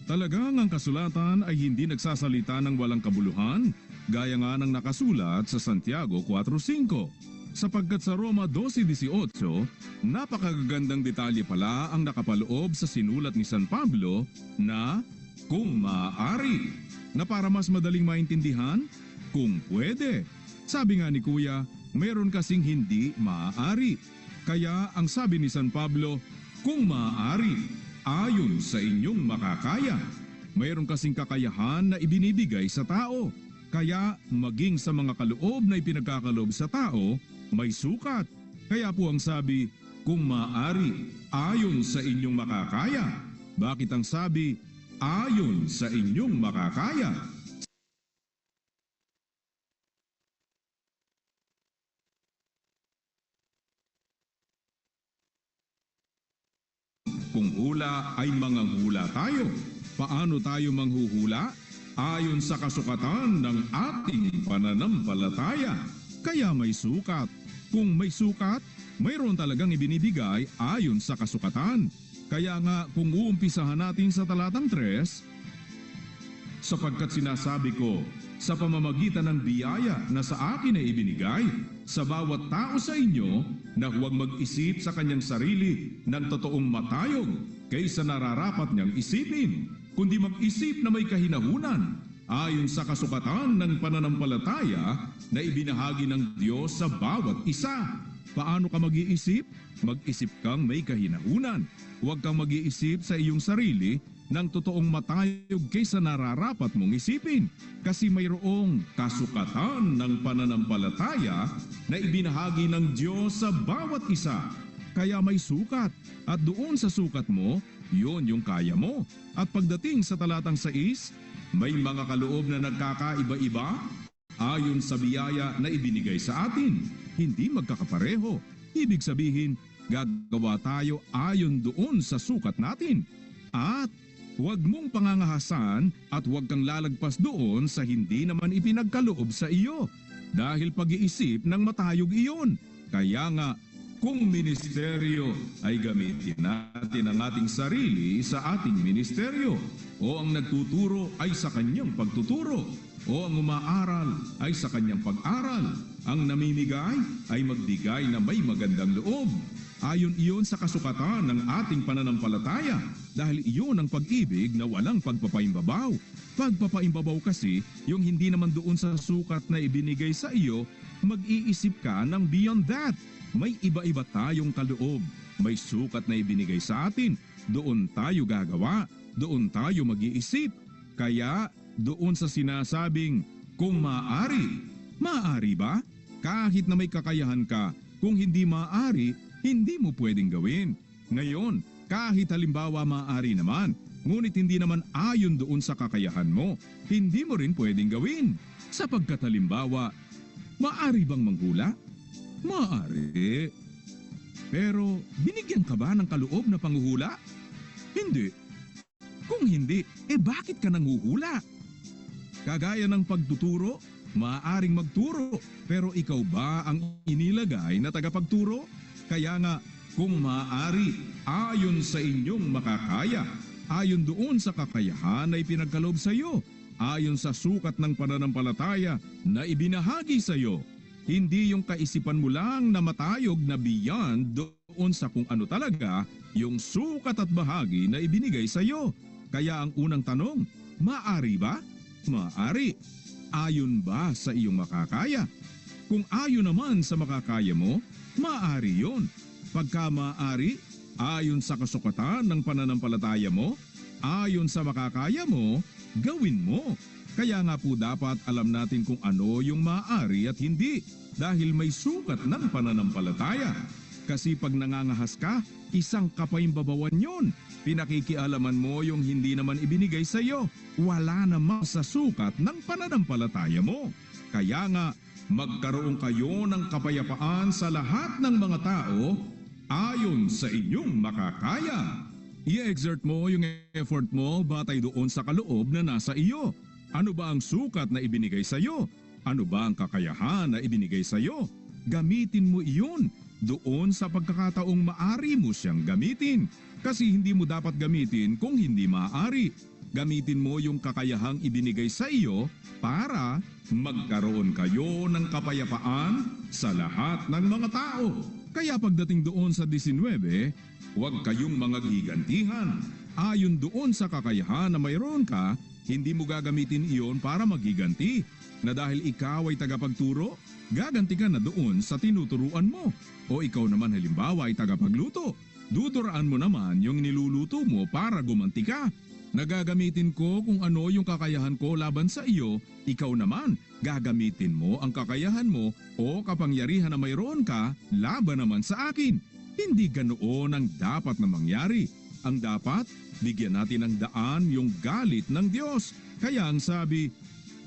Talagang ang kasulatan ay hindi nagsasalita ng walang kabuluhan, gaya nga ng nakasulat sa Santiago 4.5. Sapagkat sa Roma 12.18, napakagandang detalye pala ang nakapaloob sa sinulat ni San Pablo na kung maaari, na para mas madaling maintindihan, kung pwede. Sabi nga ni Kuya, meron kasing hindi maaari. Kaya ang sabi ni San Pablo, kung maaari, ayon sa inyong makakaya. Mayroon kasing kakayahan na ibinibigay sa tao. Kaya maging sa mga kaloob na ipinagkakaloob sa tao, may sukat. Kaya po ang sabi, kung maaari, ayon sa inyong makakaya. Bakit ang sabi, ayon sa inyong makakaya? Kung hula ay manganghula tayo, paano tayo manghuhula? Ayon sa kasukatan ng ating pananampalataya. Kaya may sukat. Kung may sukat, mayroon talagang ibinibigay ayon sa kasukatan. Kaya nga kung uumpisahan natin sa talatang 3, sapagkat sinasabi ko, sa pamamagitan ng biyaya na sa akin ay ibinigay, sa bawat tao sa inyo na huwag mag-isip sa kanyang sarili ng totoong matayog kaysa nararapat niyang isipin, kundi mag-isip na may kahinahunan ayon sa kasukatan ng pananampalataya na ibinahagi ng Diyos sa bawat isa. Paano ka mag-iisip? Mag-isip kang may kahinahunan. Huwag kang mag-iisip sa iyong sarili ng totoong matayog kaysa nararapat mong isipin. Kasi mayroong kasukatan ng pananampalataya na ibinahagi ng Diyos sa bawat isa. Kaya may sukat, at doon sa sukat mo, yun yung kaya mo. At pagdating sa talatang 6, may mga kaloob na nagkakaiba-iba ayon sa biyaya na ibinigay sa atin. Hindi magkakapareho. Ibig sabihin, gagawa tayo ayon doon sa sukat natin. At huwag mong pangangahasan at huwag kang lalagpas doon sa hindi naman ipinagkaloob sa iyo. Dahil pag-iisip ng matayog iyon. Kaya nga, kung ministeryo ay gamitin natin ang ating sarili sa ating ministeryo, o ang nagtuturo ay sa kanyang pagtuturo, o ang umaaral ay sa kanyang pag-aral, ang namimigay ay magbigay na may magandang loob. Ayon iyon sa kasukatan ng ating pananampalataya, dahil iyon ang pag-ibig na walang pagpapaimbabaw. Pagpapaimbabaw kasi, yung hindi naman doon sa sukat na ibinigay sa iyo, mag-iisip ka ng beyond that. May iba-iba tayong kaloob. May sukat na ibinigay sa atin. Doon tayo gagawa. Doon tayo mag-iisip. Kaya doon sa sinasabing, kung maaari, maaari ba? Kahit na may kakayahan ka, kung hindi maaari, hindi mo pwedeng gawin. Ngayon, kahit halimbawa maaari naman, ngunit hindi naman ayon doon sa kakayahan mo, hindi mo rin pwedeng gawin. Sapagkat halimbawa, maaari bang manghula? Maaari. Pero binigyan ka ba ng kaloob na panghuhula? Hindi. Kung hindi, bakit ka nanghuhula? Kagaya ng pagtuturo, maaaring magturo, pero ikaw ba ang inilagay na tagapagturo? Kaya nga, kung maaari, ayon sa inyong makakaya, ayon doon sa kakayahan na ipinagkaloob sa iyo, ayon sa sukat ng pananampalataya na ibinahagi sa iyo. Hindi yung kaisipan mo lang na matayog na beyond doon sa kung ano talaga yung sukat at bahagi na ibinigay sa iyo. Kaya ang unang tanong, maaari ba? Maaari. Ayon ba sa iyong makakaya? Kung ayon naman sa makakaya mo, maaari yun. Pagka maaari, ayon sa kasukatan ng pananampalataya mo, ayon sa makakaya mo, gawin mo. Kaya nga po dapat alam natin kung ano yung maaari at hindi dahil may sukat ng pananampalataya. Kasi pag nangangahas ka, isang kapaimbabawan yon. Pinakikialaman mo yung hindi naman ibinigay sa iyo. Wala naman sa sukat ng pananampalataya mo. Kaya nga, magkaroon kayo ng kapayapaan sa lahat ng mga tao ayon sa inyong makakaya. I-exert mo yung effort mo batay doon sa kaloob na nasa iyo. Ano ba ang sukat na ibinigay sa iyo? Ano ba ang kakayahan na ibinigay sa iyo? Gamitin mo iyon doon sa pagkakataong maari mo siyang gamitin. Kasi hindi mo dapat gamitin kung hindi maaari. Gamitin mo yung kakayahang ibinigay sa iyo para magkaroon kayo ng kapayapaan sa lahat ng mga tao. Kaya pagdating doon sa 19, huwag kayong mga gigantihan. Ayon doon sa kakayahan na mayroon ka, hindi mo gagamitin iyon para maghiganti. Na dahil ikaw ay tagapagturo, gaganti ka na doon sa tinuturuan mo. O ikaw naman halimbawa ay tagapagluto. Duduraan mo naman yung niluluto mo para gumanti ka. Nagagamitin ko kung ano yung kakayahan ko laban sa iyo, ikaw naman gagamitin mo ang kakayahan mo o kapangyarihan na mayroon ka laban naman sa akin. Hindi ganoon ang dapat na mangyari. Ang dapat, bigyan natin ng daan yung galit ng Diyos. Kaya ang sabi,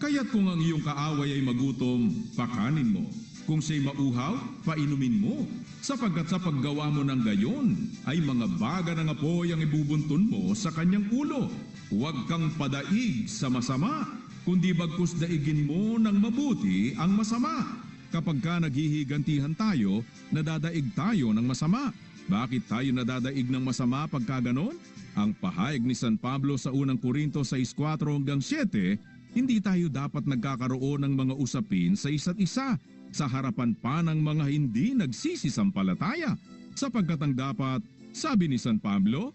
kaya't kung ang iyong kaaway ay magutom, pakanin mo. Kung siya'y mauhaw, painumin mo. Sapagkat sa paggawa mo ng gayon, ay mga baga ng apoy ang ibubuntun mo sa kanyang ulo. Huwag kang padaig sa masama, kundi bagkus daigin mo ng mabuti ang masama. Kapag ka naghihigantihan tayo, nadadaig tayo ng masama. Bakit tayo nadadaig ng masama pagka ganon? Ang pahayag ni San Pablo sa unang Korinto 6:4-7, hindi tayo dapat nagkakaroon ng mga usapin sa isa't isa sa harapan pa ng mga hindi nagsisisampalataya. Sapagkat ang dapat, sabi ni San Pablo,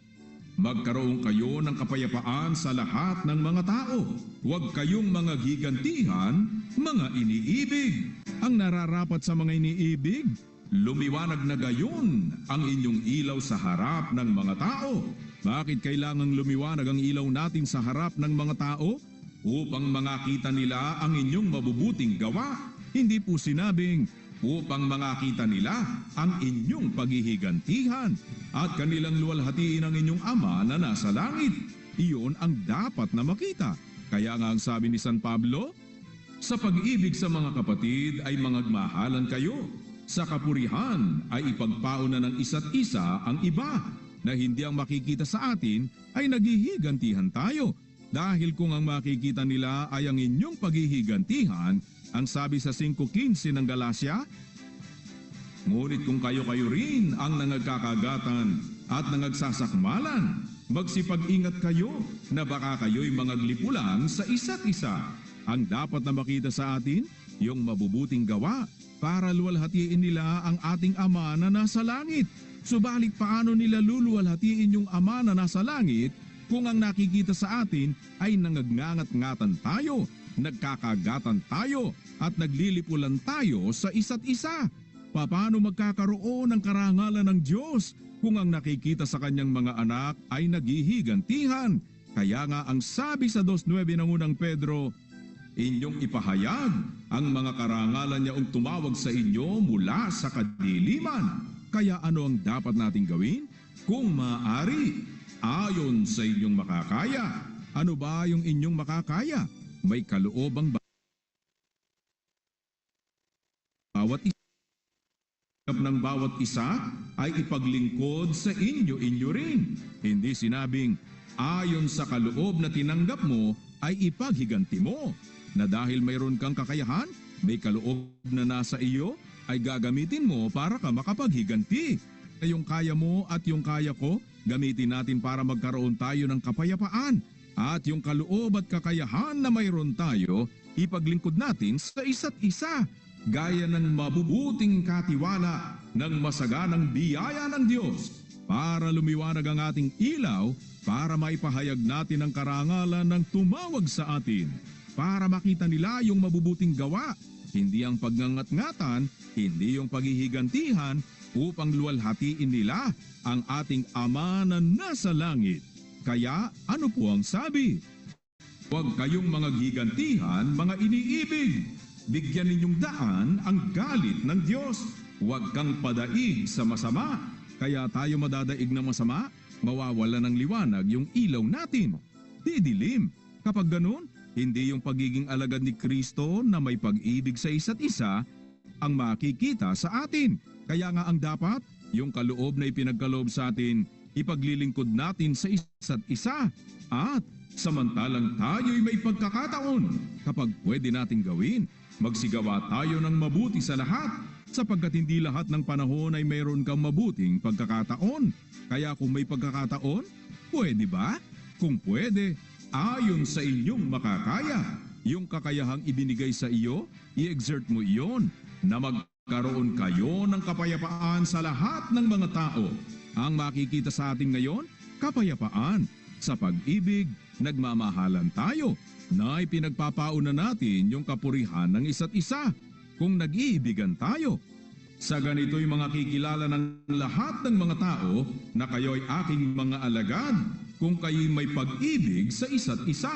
magkaroon kayo ng kapayapaan sa lahat ng mga tao. Huwag kayong mga gigantihan, mga iniibig. Ang nararapat sa mga iniibig, lumiwanag na gayon ang inyong ilaw sa harap ng mga tao. Bakit kailangang lumiwanag ang ilaw natin sa harap ng mga tao? Upang makita nila ang inyong mabubuting gawa. Hindi po sinabing upang makita nila ang inyong paghihigantihan at kanilang luwalhatiin ang inyong Ama na nasa langit. Iyon ang dapat na makita. Kaya nga ang sabi ni San Pablo, sa pag-ibig sa mga kapatid ay mangagmahalan kayo. Sa kapurihan ay ipagpauna ng isa't isa ang iba, na hindi ang makikita sa atin ay naghihigantihan tayo. Dahil kung ang makikita nila ay ang inyong paghihigantihan, ang sabi sa 5:15 ng Galacia, ngunit kung kayo-kayo rin ang nangagkakagatan at nangagsasakmalan, magsipag-ingat kayo na baka kayo'y mangaglipulan sa isa't isa. Ang dapat na makita sa atin, yung mabubuting gawa para luwalhatiin nila ang ating Ama na nasa langit. Subalit paano nila luluwalhatiin yung Ama na nasa langit kung ang nakikita sa atin ay nangagngangat-ngatan tayo, nagkakagatan tayo at naglilipulan tayo sa isa't isa? Paano magkakaroon ng karangalan ng Diyos kung ang nakikita sa kanyang mga anak ay naghihigantihan? Kaya nga ang sabi sa 2:9 ng unang Pedro, inyong ipahayag ang mga karangalan niya tumawag sa inyo mula sa kadiliman. Kaya ano ang dapat nating gawin? Kung maaari, ayon sa inyong makakaya. Ano ba yung inyong makakaya? May kaloobang bawat isa ng bawat isa ay ipaglingkod sa inyo rin. Hindi sinabing, ayon sa kaloob na tinanggap mo ay ipaghiganti mo. Na dahil mayroon kang kakayahan, may kaloob na nasa iyo, ay gagamitin mo para ka makapaghiganti. Yung kaya mo at yung kaya ko, gamitin natin para magkaroon tayo ng kapayapaan. At yung kaloob at kakayahan na mayroon tayo, ipaglingkod natin sa isa't isa. Gaya ng mabubuting katiwala ng masaganang biyaya ng Diyos para lumiwanag ang ating ilaw para maipahayag natin ang karangalan ng tumawag sa atin. Para makita nila yung mabubuting gawa, hindi ang pagngangat-ngatan, hindi yung paghihigantihan, upang luwalhatiin nila ang ating Ama na nasa langit. Kaya ano po ang sabi? Huwag kayong mga gigantihan, mga iniibig. Bigyan ninyong daan ang galit ng Diyos. Huwag kang padaig sa masama. Kaya tayo madadaig ng masama, mawawala ng liwanag yung ilaw natin. Didilim. Kapag ganun, hindi yung pagiging alagad ni Kristo na may pag-ibig sa isa't isa ang makikita sa atin. Kaya nga ang dapat, yung kaloob na ipinagkaloob sa atin, ipaglilingkod natin sa isa't isa. At samantalang tayo'y may pagkakataon, kapag pwede nating gawin, magsigawa tayo ng mabuti sa lahat, sapagkat hindi lahat ng panahon ay mayroon kang mabuting pagkakataon. Kaya kung may pagkakataon, pwede ba? Kung pwede, ayon sa inyong makakaya. Yung kakayahang ibinigay sa iyo, i-exert mo iyon na magkaroon kayo ng kapayapaan sa lahat ng mga tao. Ang makikita sa atin ngayon, kapayapaan. Sa pag-ibig, nagmamahalan tayo na ipinagpapauna natin yung kapurihan ng isa't isa kung nag-iibigan tayo. Sa ganito'y mga kikilala ng lahat ng mga tao na kayo'y aking mga alagad kung kayo'y may pag-ibig sa isa't isa.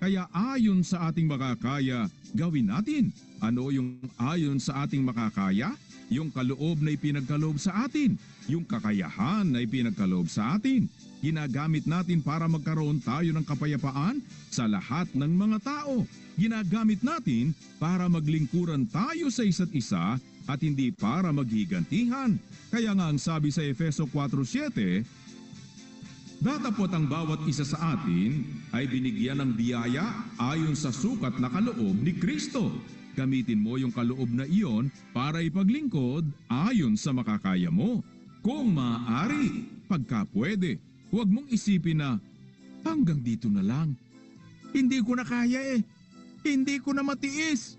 Kaya ayon sa ating makakaya, gawin natin. Ano yung ayon sa ating makakaya? Yung kaloob na ipinagkaloob sa atin. Yung kakayahan na ipinagkaloob sa atin. Ginagamit natin para magkaroon tayo ng kapayapaan sa lahat ng mga tao. Ginagamit natin para maglingkuran tayo sa isa't isa at hindi para maghigantihan. Kaya nga ang sabi sa Efeso 4:7, datapot ang bawat isa sa atin ay binigyan ng biyaya ayon sa sukat na kaloob ni Kristo. Gamitin mo yung kaloob na iyon para ipaglingkod ayon sa makakaya mo. Kung maaari, pagka pwede, huwag mong isipin na hanggang dito na lang. Hindi ko na kaya eh. Hindi ko na matiis.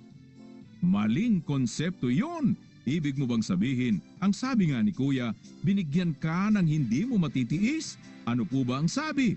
Maling konsepto yon. Ibig mo bang sabihin, ang sabi nga ni Kuya, binigyan ka ng hindi mo matitiis? Ano po ba ang sabi?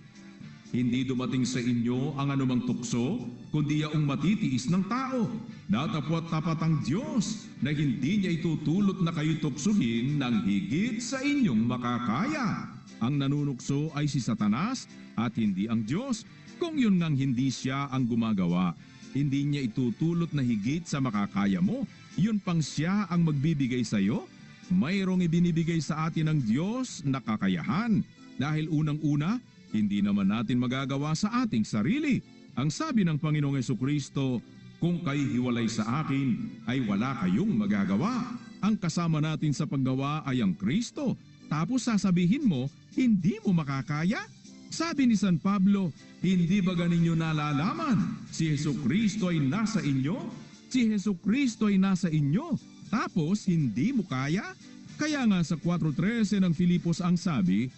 Hindi dumating sa inyo ang anumang tukso, kundi yaong matitiis ng tao. Datapwat tapat ang Diyos na hindi niya itutulot na kayo tuksuhin ng higit sa inyong makakaya. Ang nanunukso ay si Satanas at hindi ang Diyos. Kung yun ngang hindi siya ang gumagawa, hindi niya itutulot na higit sa makakaya mo. Yun pang siya ang magbibigay sa iyo. Mayroong ibinibigay sa atin ng Diyos na kakayahan. Dahil unang-una, hindi naman natin magagawa sa ating sarili. Ang sabi ng Panginoong Hesukristo, kung kayo hiwalay sa akin, ay wala kayong magagawa. Ang kasama natin sa paggawa ay ang Kristo. Tapos sasabihin mo, hindi mo makakaya? Sabi ni San Pablo, hindi ba ganinyo nalalaman? Si Hesukristo ay nasa inyo? Si Hesukristo ay nasa inyo. Tapos hindi mo kaya? Kaya nga sa 4:13 ng Filipos ang sabi,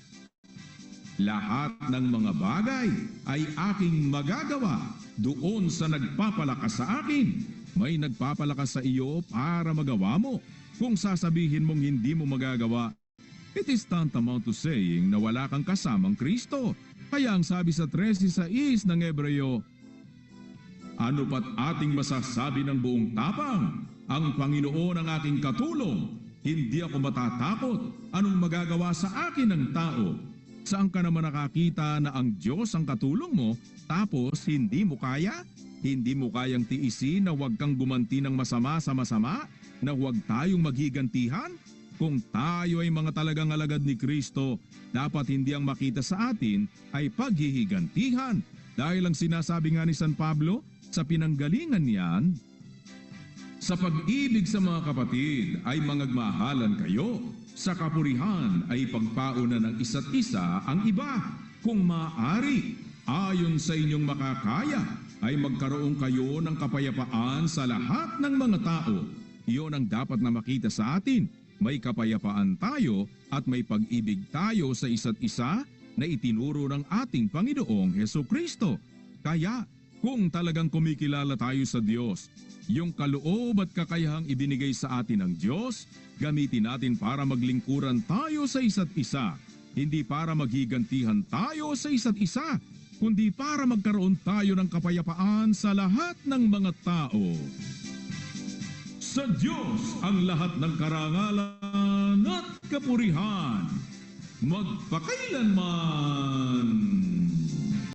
lahat ng mga bagay ay aking magagawa doon sa nagpapalakas sa akin. May nagpapalakas sa iyo para magawa mo. Kung sasabihin mong hindi mo magagawa, it is tantamount to saying na wala kang kasamang Kristo. Kaya ang sabi sa 13:6 ng Hebreo, ano pat ating masasabi ng buong tapang? Ang Panginoon ang aking katulong. Hindi ako matatakot. Anong magagawa sa akin ng tao? Saan ka naman nakakita na ang Diyos ang katulong mo, tapos hindi mo kaya? Hindi mo kayang tiisin na huwag kang gumanti ng masama sa masama? Na huwag tayong maghigantihan? Kung tayo ay mga talagang alagad ni Kristo, dapat hindi ang makita sa atin ay paghihigantihan. Dahil ang sinasabi nga ni San Pablo, sa pinanggalingan niyan, sa pag-ibig sa mga kapatid ay mangagmahalan kayo. Sa kapurihan ay pagpauna ng isa't isa ang iba. Kung maaari, ayon sa inyong makakaya, ay magkaroon kayo ng kapayapaan sa lahat ng mga tao. Iyon ang dapat na makita sa atin. May kapayapaan tayo at may pag-ibig tayo sa isa't isa na itinuro ng ating Panginoong Hesukristo. Kaya, kung talagang kumikilala tayo sa Diyos, yung kaloob at kakayahang ibinigay sa atin ng Diyos, gamitin natin para maglingkuran tayo sa isa't isa. Hindi para maghigantihan tayo sa isa't isa, kundi para magkaroon tayo ng kapayapaan sa lahat ng mga tao. Sa Diyos ang lahat ng karangalan at kapurihan, magpakailanman.